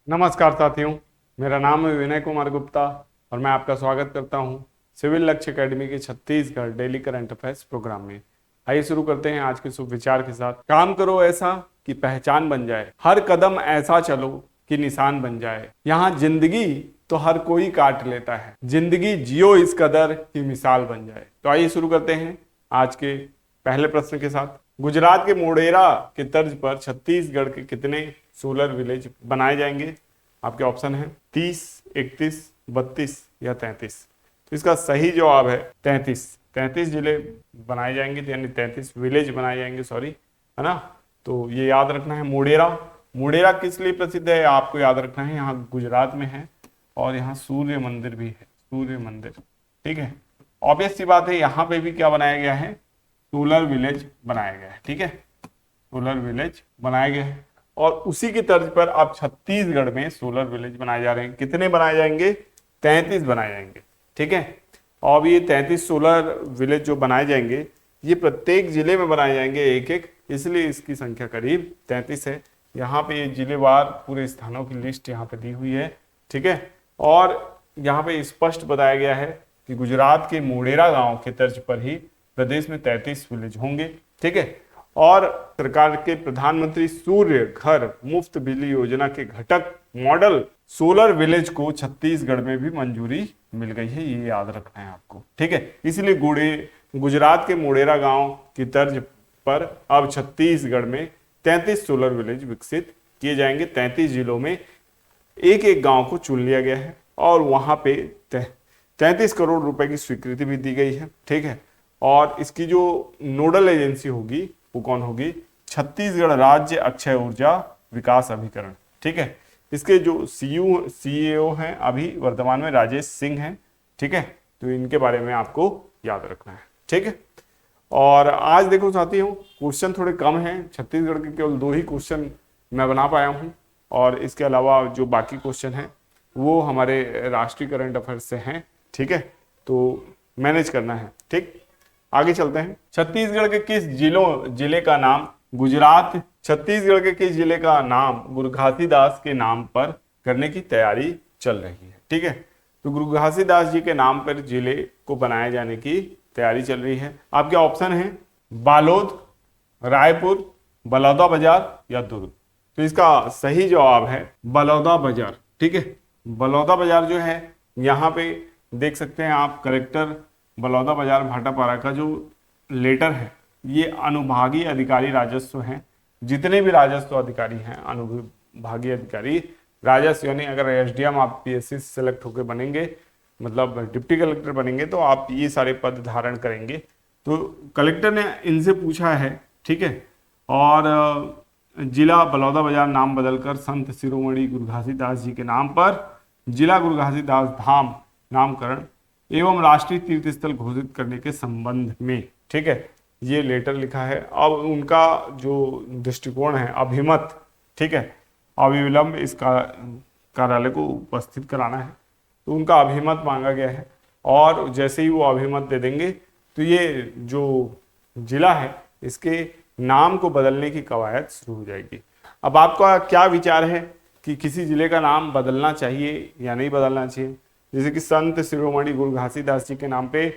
नमस्कार साथियों, मेरा नाम है विनय कुमार गुप्ता और मैं आपका स्वागत करता हूं सिविल लक्ष्य एकेडमी के Chhattisgarh daily current affairs programme में। आइए शुरू करते हैं आज के शुभ विचार के साथ। काम करो ऐसा कि पहचान बन जाए, हर कदम ऐसा चलो कि निशान बन जाए। यहाँ जिंदगी तो हर कोई काट लेता है, जिंदगी जियो इस कदर कि मिसाल बन जाए। तो आइए शुरू करते हैं आज के पहले प्रश्न के साथ। गुजरात के मोढेरा के तर्ज पर छत्तीसगढ़ के कितने सोलर विलेज बनाए जाएंगे? आपके ऑप्शन है 30, 31, 32 या 33। तो इसका सही जवाब है 33। 33 जिले बनाए जाएंगे, यानी 33 विलेज बनाए जाएंगे, सॉरी, है ना। तो ये याद रखना है। मोढेरा, मोढेरा किस लिए प्रसिद्ध है आपको याद रखना है। यहाँ गुजरात में है और यहाँ सूर्य मंदिर भी है, सूर्य मंदिर, ठीक है। ऑब्वियस सी बात है, यहाँ पे भी क्या बनाया गया है, सोलर विलेज बनाया गया है, ठीक है, सोलर विलेज बनाया गया है। और उसी की तर्ज पर अब छत्तीसगढ़ में सोलर विलेज बनाए जा रहे हैं। कितने बनाए जाएंगे? 33 बनाए जाएंगे, ठीक है। और ये 33 सोलर विलेज जो बनाए जाएंगे, ये प्रत्येक जिले में बनाए जाएंगे एक एक, इसलिए इसकी संख्या करीब 33 है। यहाँ पे ये जिलेवार पूरे स्थानों की लिस्ट यहाँ पे दी हुई है, ठीक है। और यहाँ पे स्पष्ट बताया गया है कि गुजरात के मोढेरा गांव के तर्ज पर ही प्रदेश में 33 विलेज होंगे, ठीक है। और सरकार के प्रधानमंत्री सूर्य घर मुफ्त बिजली योजना के घटक मॉडल सोलर विलेज को छत्तीसगढ़ में भी मंजूरी मिल गई है, ये याद रखना है आपको, ठीक है। इसलिए गुजरात के मोढेरा गांव की तर्ज पर अब छत्तीसगढ़ में 33 सोलर विलेज विकसित किए जाएंगे। 33 जिलों में एक एक गांव को चुन लिया गया है और वहां पे 33 करोड़ रुपए की स्वीकृति भी दी गई है, ठीक है। और इसकी जो नोडल एजेंसी होगी वो कौन होगी? छत्तीसगढ़ राज्य अक्षय ऊर्जा विकास अभिकरण, ठीक है। इसके जो सीईओ हैं अभी वर्तमान में राजेश सिंह हैं, ठीक है। तो इनके बारे में आपको याद रखना है, ठीक है। और आज देखो साथियों, क्वेश्चन थोड़े कम हैं, छत्तीसगढ़ के केवल 2 ही क्वेश्चन मैं बना पाया हूँ और इसके अलावा जो बाकी क्वेश्चन हैं वो हमारे राष्ट्रीय करंट अफेयर्स से हैं, ठीक है। तो मैनेज करना है, ठीक। आगे चलते हैं। छत्तीसगढ़ के किस जिले का नाम छत्तीसगढ़ के किस जिले का नाम गुरु घासीदास के नाम पर करने की तैयारी चल रही है, ठीक है। तो गुरु घासीदास जी के नाम पर जिले को बनाए जाने की तैयारी चल रही है। आपके ऑप्शन है बालोद, रायपुर, बलौदाबाजार या दुर्ग। तो इसका सही जवाब है बलौदाबाजार, ठीक है। बलौदाबाजार जो है, यहाँ पे देख सकते हैं आप, कलेक्टर बलौदाबाजार भाटापारा का जो लेटर है, ये अनुभागीय अधिकारी राजस्व हैं। जितने भी राजस्व अधिकारी हैं, अनुभागीय अधिकारी राजस्व, यानी अगर एसडीएम आप पीएससी से सेलेक्ट होकर बनेंगे, मतलब डिप्टी कलेक्टर बनेंगे, तो आप ये सारे पद धारण करेंगे। तो कलेक्टर ने इनसे पूछा है, ठीक है। और जिला बलौदाबाजार नाम बदलकर संत शिरोमणि गुरु घासीदास जी के नाम पर जिला गुरु घासीदास धाम नामकरण एवं राष्ट्रीय तीर्थ स्थल घोषित करने के संबंध में, ठीक है, ये लेटर लिखा है। अब उनका जो दृष्टिकोण है अभिमत, ठीक है, अविलंब इस कार्यालय को उपस्थित कराना है, तो उनका अभिमत मांगा गया है। और जैसे ही वो अभिमत दे देंगे तो ये जो जिला है इसके नाम को बदलने की कवायद शुरू हो जाएगी। अब आपका क्या विचार है कि किसी जिले का नाम बदलना चाहिए या नहीं बदलना चाहिए? जैसे कि संत शिरोमणि गुरु घासीदास जी के नाम पे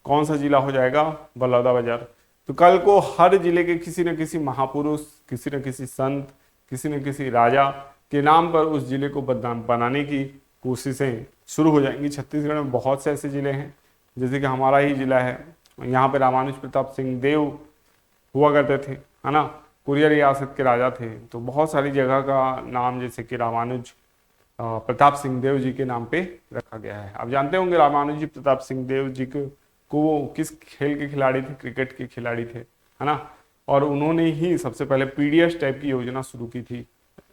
कौन सा जिला हो जाएगा? बलौदाबाजार। तो कल को हर जिले के किसी न किसी महापुरुष, किसी न किसी संत, किसी न किसी राजा के नाम पर उस जिले को बनाने की कोशिशें शुरू हो जाएंगी। छत्तीसगढ़ में बहुत से ऐसे जिले हैं, जैसे कि हमारा ही जिला है, यहाँ पे रामानुज प्रताप सिंह देव हुआ करते थे, है ना, कुरिया रियासत के राजा थे। तो बहुत सारी जगह का नाम जैसे कि रामानुज प्रताप सिंह देव जी के नाम पे रखा गया है। आप जानते होंगे रामानुज जी प्रताप सिंह देव जी को वो किस खेल के खिलाड़ी थे? क्रिकेट के खिलाड़ी थे, है ना। और उन्होंने ही सबसे पहले पीडीएस टाइप की योजना शुरू की थी,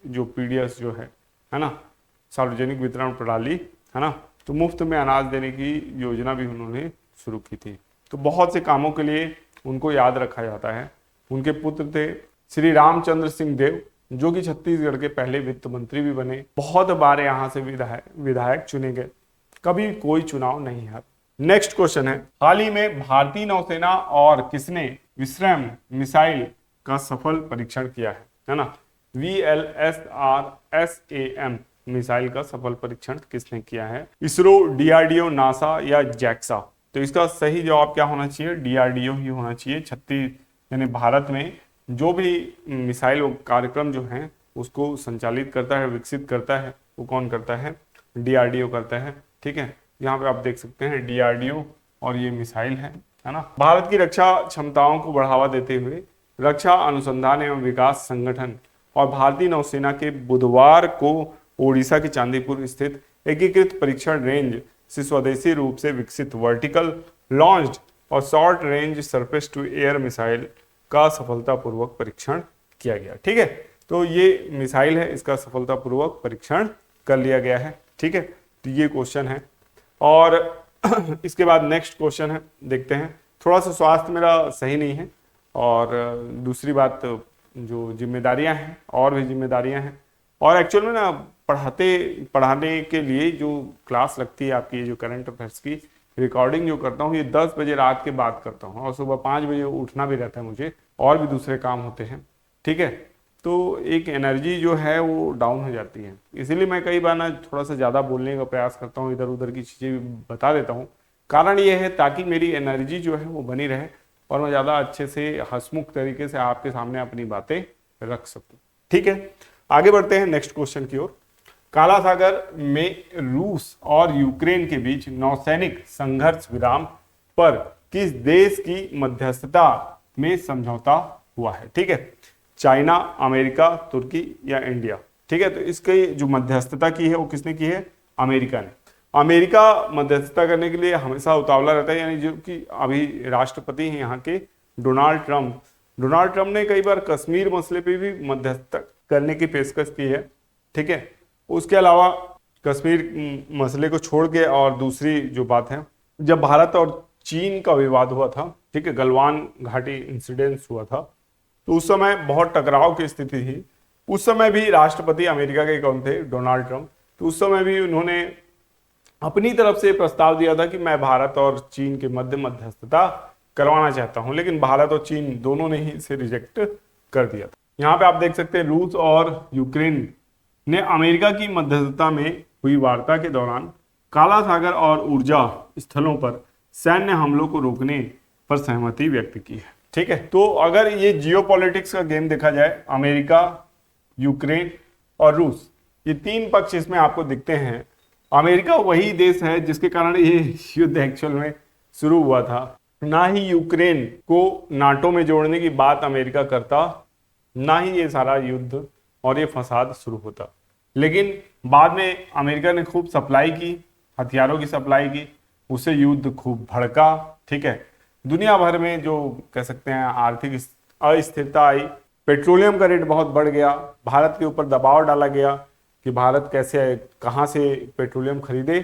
जो पीडीएस जो है ना, सार्वजनिक वितरण प्रणाली, है ना। तो मुफ्त में अनाज देने की योजना भी उन्होंने शुरू की थी। तो बहुत से कामों के लिए उनको याद रखा जाता है। उनके पुत्र थे श्री रामचंद्र सिंह देव, जो कि छत्तीसगढ़ के पहले वित्त मंत्री भी बने। बहुत बार यहाँ से विधायक चुने गए, कभी कोई चुनाव नहीं हारा। नेक्स्ट क्वेश्चन है, हाल ही में भारतीय नौसेना और किसने विक्रम मिसाइल का सफल परीक्षण किया है ना। VLSRSAM मिसाइल का सफल परीक्षण किसने किया है? इसरो, डीआरडीओ, नासा या जैक्सा? तो इसका सही जवाब क्या होना चाहिए? डीआरडीओ ही होना चाहिए। 36 यानी भारत में जो भी मिसाइल कार्यक्रम जो है उसको संचालित करता है, विकसित करता है, वो कौन करता है? डीआरडीओ करता है। ठीक है, यहाँ पे आप देख सकते हैं डीआरडीओ और ये मिसाइल है ना। भारत की रक्षा क्षमताओं को बढ़ावा देते हुए रक्षा अनुसंधान एवं विकास संगठन और भारतीय नौसेना के बुधवार को ओडिशा के चांदीपुर स्थित एकीकृत परीक्षण रेंज से स्वदेशी रूप से विकसित वर्टिकल लॉन्च्ड और short range surface to air missile का सफलतापूर्वक परीक्षण किया गया। ठीक है, तो ये मिसाइल है, इसका सफलतापूर्वक परीक्षण कर लिया गया है। ठीक है, तो ये क्वेश्चन है। और इसके बाद नेक्स्ट क्वेश्चन है, देखते हैं। थोड़ा सा स्वास्थ्य मेरा सही नहीं है और दूसरी बात जो जिम्मेदारियां हैं और भी जिम्मेदारियां हैं, और एक्चुअल में ना पढ़ाने के लिए जो क्लास लगती है आपकी, जो करंट अफेयर्स की रिकॉर्डिंग जो करता हूँ, ये 10 बजे रात के बाद करता हूँ और सुबह 5 बजे उठना भी रहता है मुझे, और भी दूसरे काम होते हैं। ठीक है, तो एक एनर्जी जो है वो डाउन हो जाती है, इसीलिए मैं कई बार ना थोड़ा सा ज़्यादा बोलने का प्रयास करता हूँ, इधर उधर की चीज़ें बता देता हूँ। कारण ये है ताकि मेरी एनर्जी जो है वो बनी रहे और मैं ज़्यादा अच्छे से हंसमुख तरीके से आपके सामने अपनी बातें रख सकूँ। ठीक है, आगे बढ़ते हैं नेक्स्ट क्वेश्चन की ओर। काला सागर में रूस और यूक्रेन के बीच नौसैनिक संघर्ष विराम पर किस देश की मध्यस्थता में समझौता हुआ है? ठीक है, चाइना, अमेरिका, तुर्की या इंडिया? ठीक है, तो इसकी जो मध्यस्थता की है वो किसने की है? अमेरिका ने। अमेरिका मध्यस्थता करने के लिए हमेशा उतावला रहता है, यानी जो कि अभी राष्ट्रपति हैं यहाँ के डोनाल्ड ट्रंप ने कई बार कश्मीर मसले पे भी मध्यस्थता करने की पेशकश की है। ठीक है, उसके अलावा कश्मीर मसले को छोड़ के और दूसरी जो बात है, जब भारत और चीन का विवाद हुआ था, ठीक है, गलवान घाटी इंसिडेंस हुआ था, तो उस समय बहुत टकराव की स्थिति थी। उस समय भी राष्ट्रपति अमेरिका के कौन थे? Donald Trump. तो उस समय भी उन्होंने अपनी तरफ से प्रस्ताव दिया था कि मैं भारत और चीन के मध्य मध्यस्थता करवाना चाहता हूं, लेकिन भारत और चीन दोनों ने ही इसे रिजेक्ट कर दिया था। यहाँ पे आप देख सकते हैं रूस और यूक्रेन ने अमेरिका की मध्यस्थता में हुई वार्ता के दौरान काला सागर और ऊर्जा स्थलों पर सैन्य हमलों को रोकने पर सहमति व्यक्त की है। ठीक है, तो अगर ये जियोपॉलिटिक्स का गेम देखा जाए, अमेरिका, यूक्रेन और रूस, ये तीन पक्ष इसमें आपको दिखते हैं। अमेरिका वही देश है जिसके कारण ये युद्ध एक्चुअल में शुरू हुआ था। ना ही यूक्रेन को नाटो में जोड़ने की बात अमेरिका करता, ना ही ये सारा युद्ध और ये फसाद शुरू होता। लेकिन बाद में अमेरिका ने खूब सप्लाई की, हथियारों की सप्लाई की, उससे युद्ध खूब भड़का। ठीक है, दुनिया भर में जो कह सकते हैं आर्थिक अस्थिरता आई, पेट्रोलियम का रेट बहुत बढ़ गया, भारत के ऊपर दबाव डाला गया कि भारत कैसे कहाँ से पेट्रोलियम खरीदे,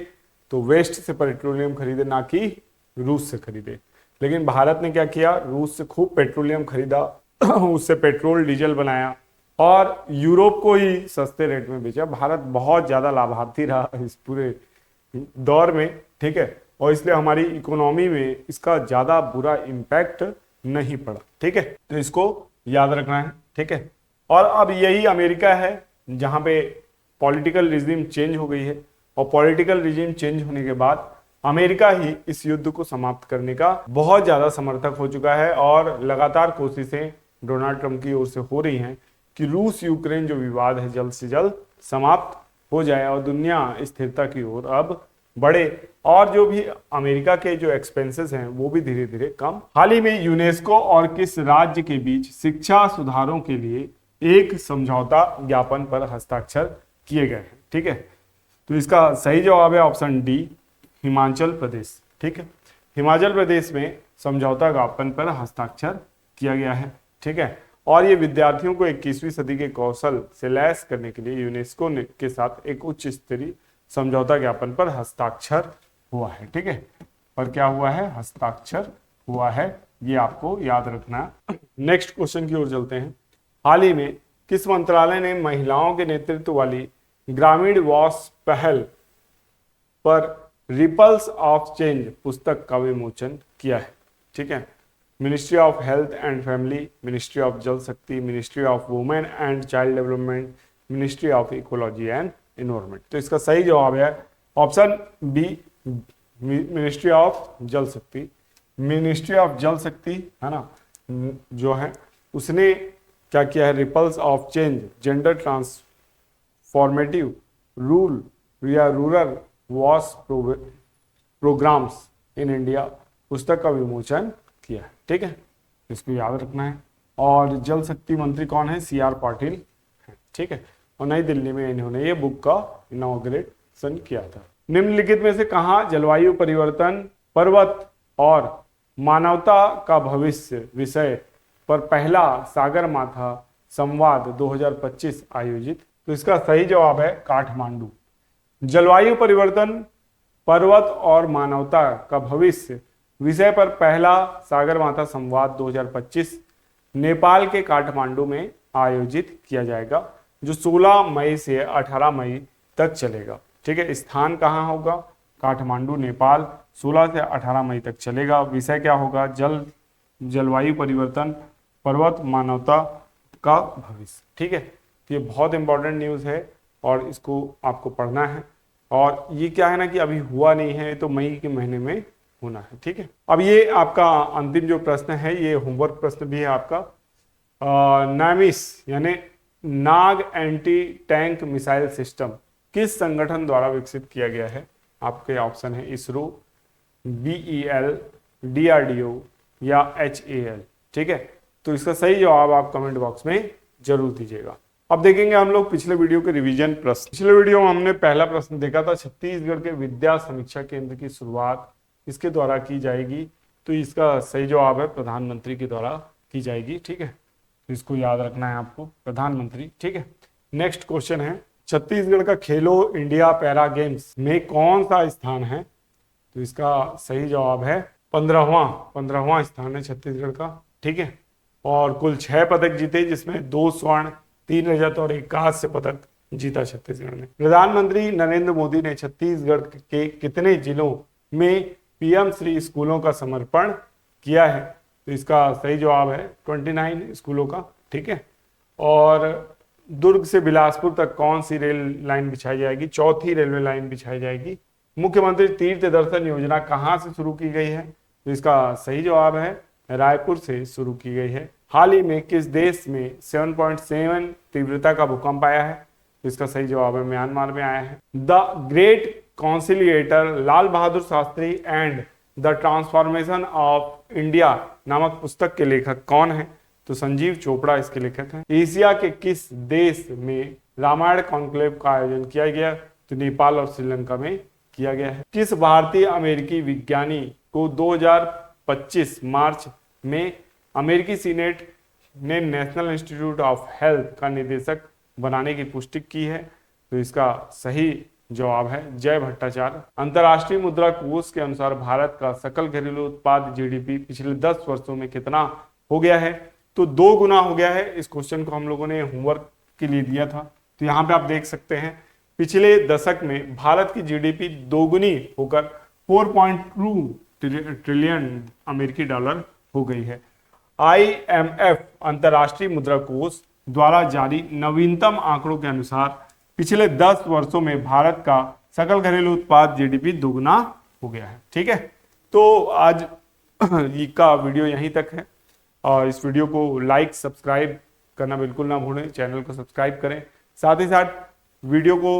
तो वेस्ट से पेट्रोलियम खरीदे, ना कि रूस से खरीदे। लेकिन भारत ने क्या किया? रूस से खूब पेट्रोलियम खरीदा, उससे पेट्रोल डीजल बनाया और यूरोप को ही सस्ते रेट में बेचा। भारत बहुत ज़्यादा लाभार्थी रहा इस पूरे दौर में। ठीक है, और इसलिए हमारी इकोनॉमी में इसका ज़्यादा बुरा इम्पैक्ट नहीं पड़ा। ठीक है, तो इसको याद रखना है। ठीक है, और अब यही अमेरिका है जहाँ पे पॉलिटिकल रिजीम चेंज हो गई है, और पॉलिटिकल रिजीम चेंज होने के बाद अमेरिका ही इस युद्ध को समाप्त करने का बहुत ज़्यादा समर्थक हो चुका है, और लगातार कोशिशें डोनाल्ड ट्रंप की ओर से हो रही हैं कि रूस यूक्रेन जो विवाद है जल्द से जल्द समाप्त हो जाए और दुनिया स्थिरता की ओर अब बढ़े, और जो भी अमेरिका के जो एक्सपेंसेस हैं वो भी धीरे धीरे कम। हाल ही में यूनेस्को और किस राज्य के बीच शिक्षा सुधारों के लिए एक समझौता ज्ञापन पर हस्ताक्षर किए गए हैं? ठीक है, तो इसका सही जवाब है ऑप्शन डी, हिमाचल प्रदेश। ठीक है, हिमाचल प्रदेश में समझौता ज्ञापन पर हस्ताक्षर किया गया है। ठीक है, और ये विद्यार्थियों को 21वीं सदी के कौशल से लैस करने के लिए यूनेस्को के साथ एक उच्च स्तरीय समझौता ज्ञापन पर हस्ताक्षर हुआ है। ठीक है, पर क्या हुआ है? हस्ताक्षर हुआ है, ये आपको याद रखना। नेक्स्ट क्वेश्चन की ओर चलते हैं। हाल ही में किस मंत्रालय ने महिलाओं के नेतृत्व वाली ग्रामीण वॉश पहल पर रिपल्स ऑफ चेंज पुस्तक का विमोचन किया है? ठीक है, ministry of health and family, ministry of जल शक्ति, ministry of women and child development, ministry of ecology and environment. तो इसका सही जवाब है ऑप्शन बी, मिनिस्ट्री ऑफ जल शक्ति। मिनिस्ट्री ऑफ जल शक्ति है ना, जो है उसने क्या किया है, ripples of change, gender transformative rule या rural wash programmes in India पुस्तक का विमोचन किया है। ठीक है, इसको याद रखना है। और जल शक्ति मंत्री कौन है, सी आर पाटिल है। ठीक है, और नई दिल्ली में इन्होंने ये बुक का इनॉग्रेशन किया था। निम्नलिखित में से कहाँ जलवायु परिवर्तन, पर्वत और मानवता का भविष्य विषय पर पहला सागरमाथा संवाद 2025 आयोजित? तो इसका सही जवाब है काठमांडू। जलवायु परिवर्तन, पर्वत और मानवता का भविष्य विषय पर पहला सागरमाथा संवाद 2025 नेपाल के काठमांडू में आयोजित किया जाएगा, जो 16 मई से 18 मई तक चलेगा। ठीक है, स्थान कहाँ होगा, काठमांडू नेपाल, 16 से 18 मई तक चलेगा। विषय क्या होगा, जलवायु परिवर्तन, पर्वत, मानवता का भविष्य। ठीक है, तो ये बहुत इंपॉर्टेंट न्यूज़ है और इसको आपको पढ़ना है। और ये क्या है ना कि अभी हुआ नहीं है, तो मई के महीने में होना है। ठीक है, अब ये आपका अंतिम जो प्रश्न है, ये होमवर्क प्रश्न भी है आपका। नामिस यानी नाग एंटी टैंक मिसाइल सिस्टम किस संगठन द्वारा विकसित किया गया है? आपके ऑप्शन है इसरो, BEL, DRDO या HAL। ठीक है, तो इसका सही जवाब आप कमेंट बॉक्स में जरूर दीजिएगा। अब देखेंगे हम लोग पिछले वीडियो के रिवीजन प्रश्न। पिछले वीडियो में हमने पहला प्रश्न देखा था, छत्तीसगढ़ के विद्या समीक्षा केंद्र की शुरुआत किसके द्वारा की जाएगी? तो इसका सही जवाब है प्रधानमंत्री के द्वारा की जाएगी। ठीक है, तो इसको याद रखना है आपको, प्रधानमंत्री। ठीक है, नेक्स्ट क्वेश्चन है, छत्तीसगढ़ का खेलो इंडिया पैरा गेम्स में कौन सा स्थान है? तो इसका सही जवाब है 15वां स्थान है छत्तीसगढ़ का। ठीक है, और कुल 6 पदक जीते, जिसमें 2 स्वर्ण, 3 रजत और 1 कांस्य पदक जीता छत्तीसगढ़ ने। प्रधानमंत्री नरेंद्र मोदी ने छत्तीसगढ़ के कितने जिलों में PM श्री स्कूलों का समर्पण किया है? तो इसका सही जवाब है 29 स्कूलों का। ठीक है, और दुर्ग से बिलासपुर तक कौन सी रेल लाइन बिछाई जाएगी? चौथी रेलवे लाइन बिछाई जाएगी। मुख्यमंत्री तीर्थ दर्शन योजना कहां से शुरू की गई है? तो इसका सही जवाब है रायपुर से शुरू की गई है। हाल ही में किस देश में 7.7 तीव्रता का भूकंप आया है? तो इसका सही जवाब है म्यांमार में आया है। The great conciliator Lal Bahadur Shastri and the transformation of India नामक पुस्तक के लेखक कौन है? तो संजीव चोपड़ा इसके लेखक हैं। एशिया के किस देश में रामायण कॉन्क्लेव का आयोजन किया गया? तो नेपाल और श्रीलंका में किया गया है। किस भारतीय अमेरिकी विज्ञानी को 2025 मार्च में अमेरिकी सीनेट ने नेशनल इंस्टीट्यूट ऑफ हेल्थ का निदेशक बनाने की पुष्टि की है? तो इसका सही जवाब है जय भट्टाचार्य। अंतर्राष्ट्रीय मुद्रा कोष के अनुसार भारत का सकल घरेलू उत्पाद GDP पिछले 10 वर्षों में कितना हो गया है? तो 2 गुना हो गया है। इस क्वेश्चन को हम लोगों ने होमवर्क के लिए दिया था, तो यहाँ पे आप देख सकते हैं पिछले दशक में भारत की GDP दोगुनी होकर 4.2 ट्रिलियन अमेरिकी डॉलर हो गई है। IMF अंतर्राष्ट्रीय मुद्रा कोष द्वारा जारी नवीनतम आंकड़ों के अनुसार पिछले 10 वर्षों में भारत का सकल घरेलू उत्पाद GDP दोगुना हो गया है। ठीक है, तो आज का वीडियो यहीं तक है, और इस वीडियो को लाइक सब्सक्राइब करना बिल्कुल ना भूलें, चैनल को सब्सक्राइब करें, साथ ही साथ वीडियो को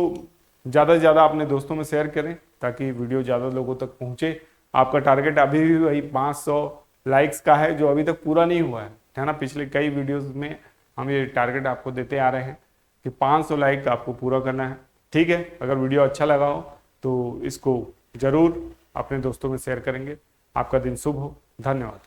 ज़्यादा से ज़्यादा अपने दोस्तों में शेयर करें ताकि वीडियो ज़्यादा लोगों तक पहुँचे। आपका टारगेट अभी भी वही 500 लाइक्स का है, जो अभी तक पूरा नहीं हुआ है ना। पिछले कई वीडियोस में हम ये टारगेट आपको देते आ रहे हैं कि 500 लाइक आपको पूरा करना है। ठीक है, अगर वीडियो अच्छा लगा हो तो इसको ज़रूर अपने दोस्तों में शेयर करेंगे। आपका दिन शुभ हो, धन्यवाद।